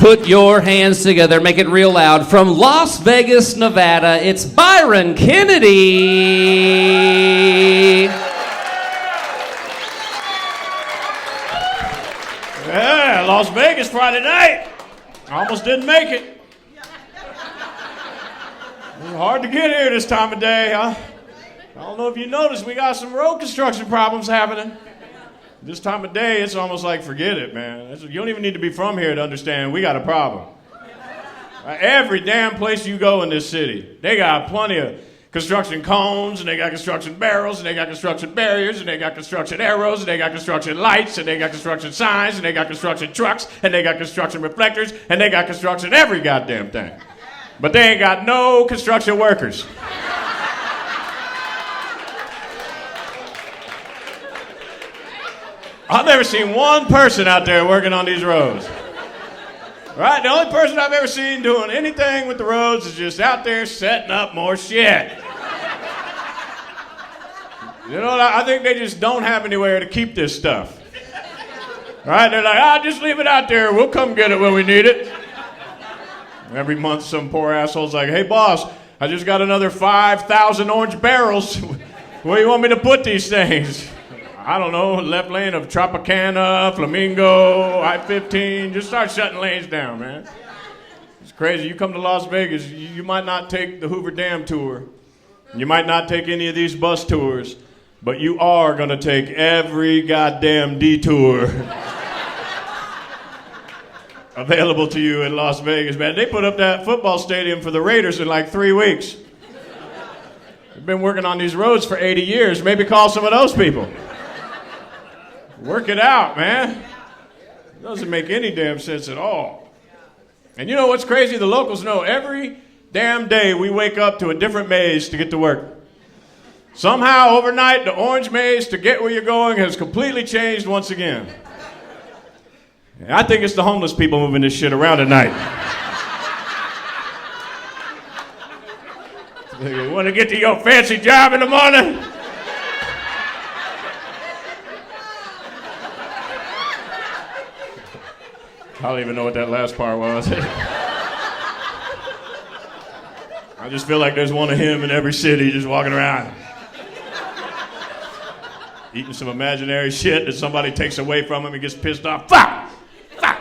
put your hands together, make it real loud. From Las Vegas, Nevada, it's Byron Kennedy. Yeah, Las Vegas Friday night. I almost didn't make it. It's hard to get here this time of day, huh? I don't know if you noticed, we got some road construction problems happening. This time of day, it's almost like, forget it, man. You don't even need to be from here to understand we got a problem. Every damn place you go in this city, they got plenty of construction cones, and they got construction barrels, and they got construction barriers, and they got construction arrows, and they got construction lights, and they got construction signs, and they got construction trucks, and they got construction reflectors, and they got construction every goddamn thing. But they ain't got no construction workers. I've never seen one person out there working on these roads. Right? The only person I've ever seen doing anything with the roads is just out there setting up more shit. You know, I think they just don't have anywhere to keep this stuff. Right? They're like, just leave it out there. We'll come get it when we need it. Every month, some poor asshole's like, hey, boss, I just got another 5,000 orange barrels. Where do you want me to put these things? I don't know, left lane of Tropicana, Flamingo, I-15. Just start shutting lanes down, man. It's crazy. You come to Las Vegas, you might not take the Hoover Dam tour. You might not take any of these bus tours, but you are going to take every goddamn detour available to you in Las Vegas, man. They put up that football stadium for the Raiders in like 3 weeks. They've been working on these roads for 80 years. Maybe call some of those people. Work it out, man. It doesn't make any damn sense at all. And you know what's crazy? The locals know every damn day we wake up to a different maze to get to work. Somehow, overnight, the orange maze to get where you're going has completely changed once again. And I think it's the homeless people moving this shit around at night. You want to get to your fancy job in the morning? I don't even know what that last part was. I just feel like there's one of him in every city just walking around. Eating some imaginary shit that somebody takes away from him and gets pissed off. Fuck! Fuck!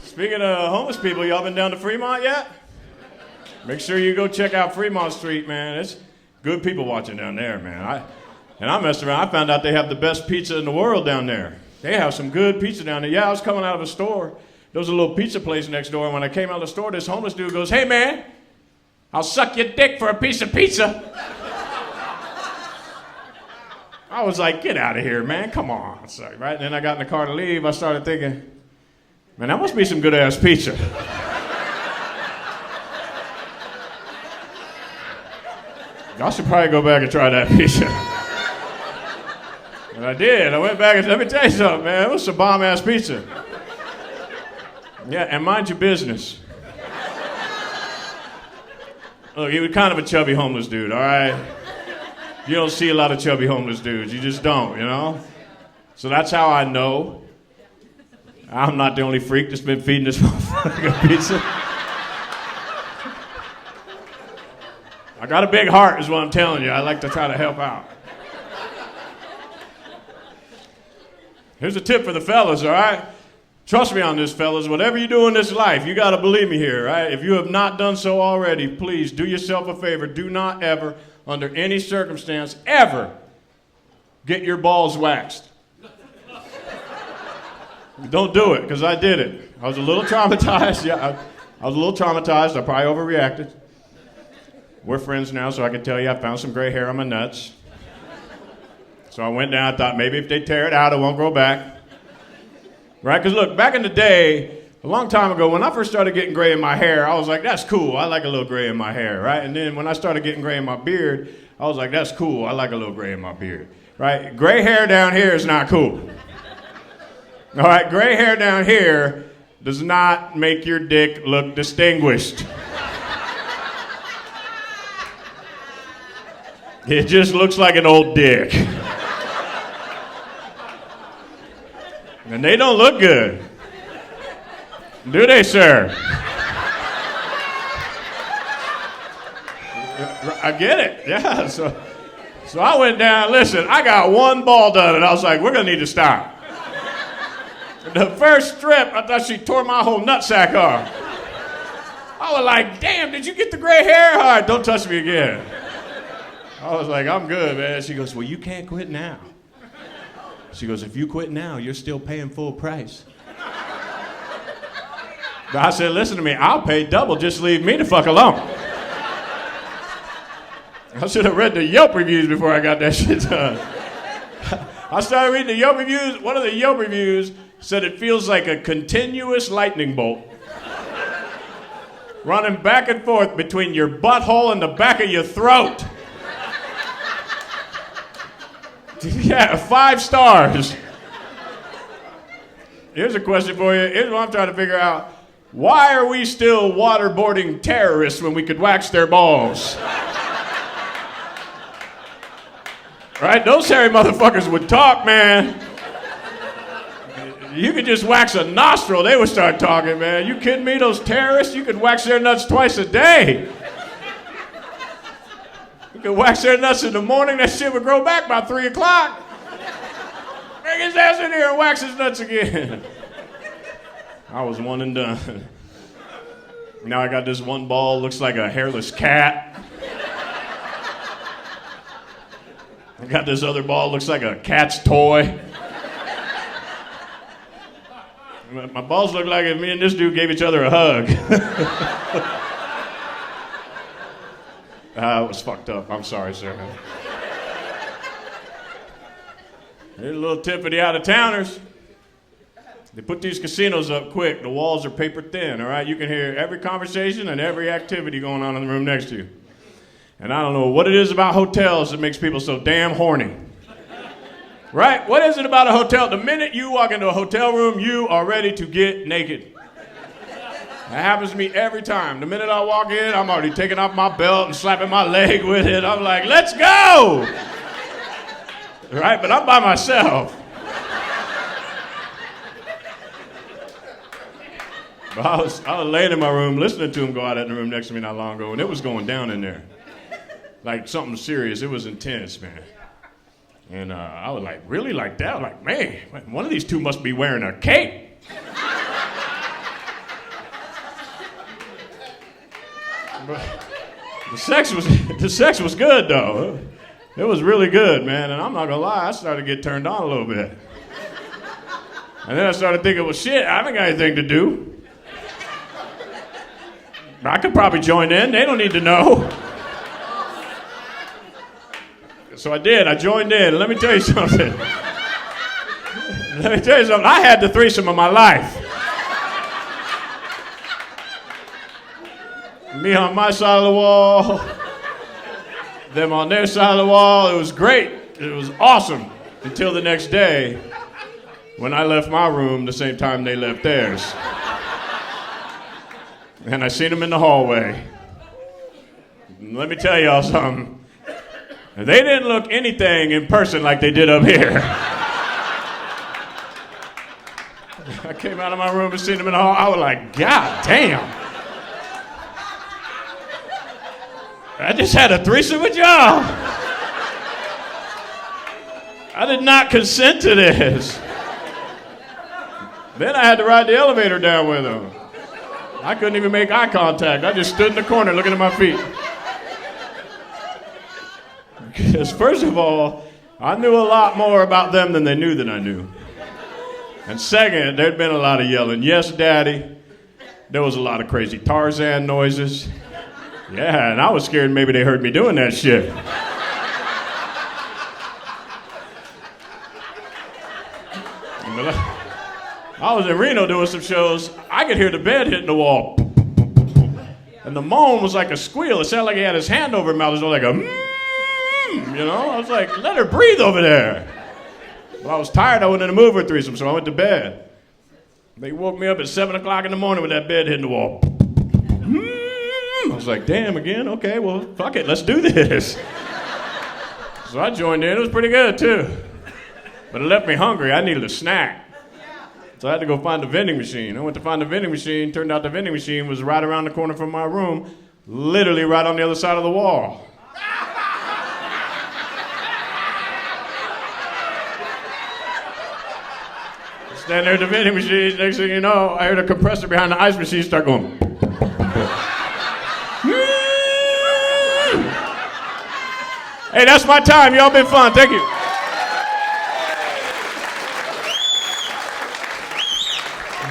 Speaking of homeless people, y'all been down to Fremont yet? Make sure you go check out Fremont Street, man. It's good people watching down there, man. I messed around. I found out they have the best pizza in the world down there. They have some good pizza down there. Yeah, I was coming out of a store. There was a little pizza place next door, and when I came out of the store, this homeless dude goes, hey, man, I'll suck your dick for a piece of pizza. I was like, get out of here, man. Come on. So, right? And then I got in the car to leave. I started thinking, man, that must be some good-ass pizza. Y'all should probably go back and try that pizza. And I did. I went back and let me tell you something, man. It was some bomb-ass pizza. Yeah, and mind your business. Look, he was kind of a chubby homeless dude, all right? You don't see a lot of chubby homeless dudes. You just don't, you know? So that's how I know I'm not the only freak that's been feeding this motherfucker pizza. I got a big heart is what I'm telling you. I like to try to help out. Here's a tip for the fellas, all right? Trust me on this, fellas. Whatever you do in this life, you got to believe me here, right? If you have not done so already, please do yourself a favor. Do not ever, under any circumstance, ever get your balls waxed. Don't do it, because I did it. I was a little traumatized. Yeah, I was a little traumatized. I probably overreacted. We're friends now, so I can tell you I found some gray hair on my nuts. So I went down, I thought maybe if they tear it out, it won't grow back. Right? Because look, back in the day, a long time ago, when I first started getting gray in my hair, I was like, that's cool. I like a little gray in my hair, right? And then when I started getting gray in my beard, I was like, that's cool. I like a little gray in my beard, right? Gray hair down here is not cool. All right, gray hair down here does not make your dick look distinguished. It just looks like an old dick. And they don't look good. Do they, sir? I get it, yeah. So I went down, listen, I got one ball done, and I was like, we're going to need to stop. The first strip, I thought she tore my whole nutsack off. I was like, damn, did you get the gray hair? All right, don't touch me again. I was like, I'm good, man. She goes, well, you can't quit now. She goes, if you quit now, you're still paying full price. But I said, listen to me, I'll pay double, just leave me the fuck alone. I should have read the Yelp reviews before I got that shit done. I started reading the Yelp reviews. One of the Yelp reviews said it feels like a continuous lightning bolt running back and forth between your butthole and the back of your throat. Yeah, 5 stars. Here's a question for you. Here's what I'm trying to figure out. Why are we still waterboarding terrorists when we could wax their balls? Right? Those hairy motherfuckers would talk, man. You could just wax a nostril, they would start talking, man. You kidding me? Those terrorists, you could wax their nuts twice a day. You could wax their nuts in the morning, that shit would grow back by 3 o'clock. Bring his ass in here and wax his nuts again. I was one and done. Now I got this one ball, looks like a hairless cat. I got this other ball, looks like a cat's toy. My balls look like if me and this dude gave each other a hug. It was fucked up. I'm sorry, sir. Here's a little tip for the out-of-towners. They put these casinos up quick. The walls are paper thin, all right? You can hear every conversation and every activity going on in the room next to you. And I don't know what it is about hotels that makes people so damn horny. Right? What is it about a hotel? The minute you walk into a hotel room, you are ready to get naked. That happens to me every time. The minute I walk in, I'm already taking off my belt and slapping my leg with it. I'm like, let's go! Right? But I'm by myself. But I was laying in my room listening to him go out in the room next to me not long ago, and it was going down in there. Like something serious. It was intense, man. And I was like, really like that? I was like, man, one of these two must be wearing a cape. But the sex was good, though. It was really good, man. And I'm not gonna lie, I started to get turned on a little bit. And then I started thinking, well, shit, I haven't got anything to do. I could probably join in. They don't need to know. So I did. I joined in. Let me tell you something. I had the threesome of my life. Me on my side of the wall, them on their side of the wall. It was great. It was awesome until the next day when I left my room the same time they left theirs. And I seen them in the hallway. Let me tell y'all something. They didn't look anything in person like they did up here. I came out of my room and seen them in the hall. I was like, God damn. I just had a threesome with y'all. I did not consent to this. Then I had to ride the elevator down with them. I couldn't even make eye contact. I just stood in the corner looking at my feet. Because first of all, I knew a lot more about them than they knew that I knew. And second, there'd been a lot of yelling, yes, daddy. There was a lot of crazy Tarzan noises. Yeah, and I was scared maybe they heard me doing that shit. I was in Reno doing some shows. I could hear the bed hitting the wall. And the moan was like a squeal. It sounded like he had his hand over his mouth. It was like a you know? I was like, let her breathe over there. Well, I was tired. I went in a mover threesome, so I went to bed. They woke me up at 7 o'clock in the morning with that bed hitting the wall. I was like, damn, again? Okay, well, fuck it. Let's do this. So I joined in. It was pretty good, too. But it left me hungry. I needed a snack. So I had to go find the vending machine. I went to find the vending machine. Turned out the vending machine was right around the corner from my room, literally right on the other side of the wall. Standing there at the vending machine, next thing you know, I heard a compressor behind the ice machine start going. Hey, that's my time. Y'all been fun. Thank you.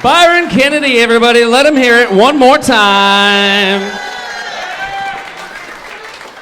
Byron Kennedy, everybody. Let him hear it one more time.